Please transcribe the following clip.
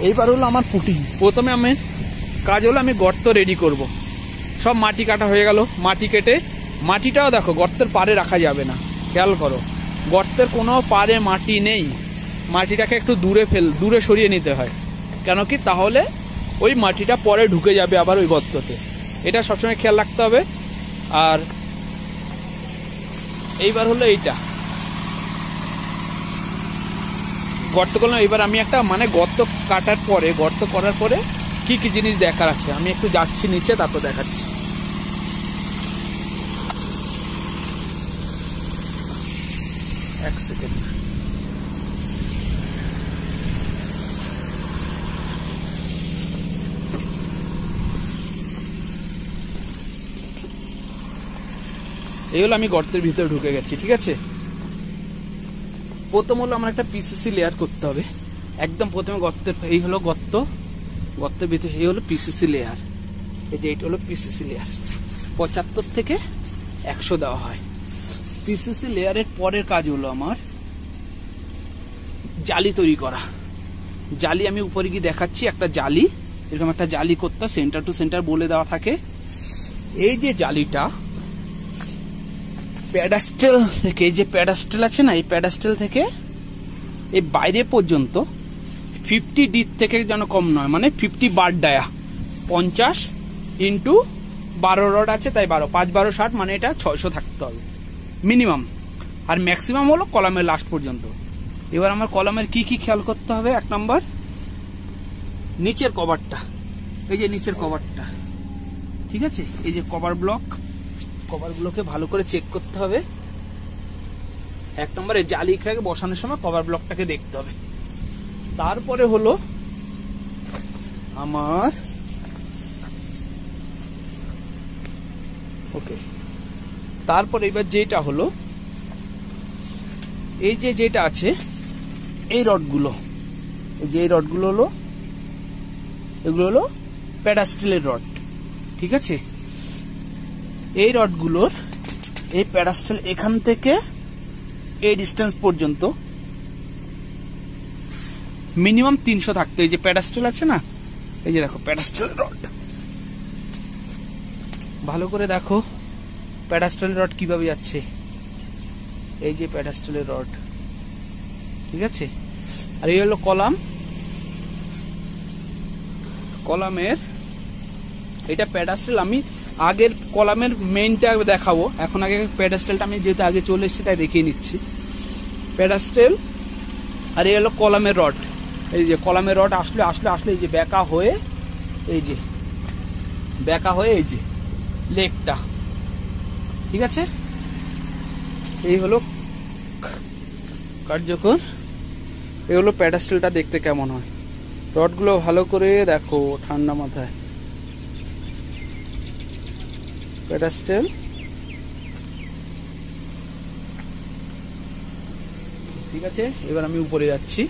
এইবার হলো আমার পুটিং। প্রথমে আমি কাজ হলো আমি গর্ত রেডি করব। সব মাটি কাটা হয়ে গেল। মাটি কেটে, মাটিটাও দেখো গর্তের পাড়ে রাখা যাবে না, খেয়াল করো, গর্তের কোনো পাড়ে মাটি নেই। মাটিটাকে একটু দূরে সরিয়ে নিতে হয়, কেন কি তাহলে ওই মাটিটা পরে ঢুকে যাবে আবার ওই গর্ততে। এটা সবসময় খেয়াল রাখতে হবে। আর এইবার হলো এইটা গর্ত করলাম। এবার আমি একটা মানে গর্ত কাটার পরে, গর্ত করার পরে কি কি জিনিস দেখার আছে আমি একটু যাচ্ছি নিচে, তারপর দেখাচ্ছি। এক সেকেন্ড। এই হলো আমি গর্তের ভিতরে ঢুকে গেছি, ঠিক আছে। প্রথম হলো আমার একটা পিসিসি লেয়ার করতে হবে। একদম প্রথমে গর্তের, এই হলো গর্ত, গর্তের ভিতরে এই হলো পিসিসি লেয়ার। এই যে এইটা হলো পিসিসি লেয়ার, 75 থেকে 100 দেওয়া হয়। পিসিসি লেয়ারের পরের কাজ হলো আমার জালি তৈরি করা। জালি আমি উপরে গিয়ে দেখাচ্ছি। একটা জালি, এরকম একটা জালি করতে সেন্টার টু সেন্টার বলে দেওয়া থাকে। এই যে জালিটা প্যাডাস্টেল থেকে, এই যে প্যাডাস্টেল আছে না, এই প্যাডাস্টেল থেকে এই বাইরে পর্যন্ত 50 ডি থেকে যেন কম নয়, মানে 50 বার ডায়া, 50 ইন্টু 12 রড আছে, তাই 12, 5 12 60, মানে এটা 600 থাকতে হবে মিনিমাম। আর ম্যাক্সিমাম হলো কলামের লাস্ট পর্যন্ত। এবার আমার কলামের কি কি খেয়াল করতে হবে? 1 নম্বর নিচের কভারটা, এই যে নিচের কভারটা, ঠিক আছে। এই যে কভার ব্লকে ভালো করে চেক করতে হবে। 1 নম্বরে জালিটাকে বসানোর সময় কভার ব্লকটাকে দেখতে হবে। তারপরে হলো আমার ওকে, তারপর এবার যেটা হলো এই যে যেটা আছে এই রডগুলো, এই যে এই রডগুলো হলো, এগুলো হলো প্যাডাস্টেলের রড, ঠিক আছে। এই রডগুলোর এই প্যাডাস্টেল এখান থেকে এই ডিস্টেন্স পর্যন্ত মিনিমাম 300 থাকতে। এই যে প্যাডাস্টেল আছে না, এই যে দেখো প্যাডাস্টেল রড, ভালো করে দেখো প্যাডাস্টেল রড কিভাবে যাচ্ছে। এই যে প্যাডাস্টেলের রড, ঠিক আছে। আর এই হলো কলাম, কলামের এটা প্যাডাস্টেল। আমি আগের কলামের মেইনটা দেখাবো, এখন আগে প্যাডাস্টেলটা আমি যেহেতু আগে চলে এসেছি তাই দেখিয়ে নিচ্ছি। প্যাডাস্টেল আর এই হলো কলামের রড। এই যে কলামের রড আসলে এই যে বেঁকা হয়ে, এই যে বেঁকা হয়ে এই যে লেগটা, ঠিক আছে। এই হলো কার্যকর। এই হলো প্যাডাস্টেলটা দেখতে কেমন হয়। রডগুলো ভালো করে দেখো ঠান্ডা মাথায়। প্যাডাস্টেল, ঠিক আছে। এবার আমি উপরে যাচ্ছি।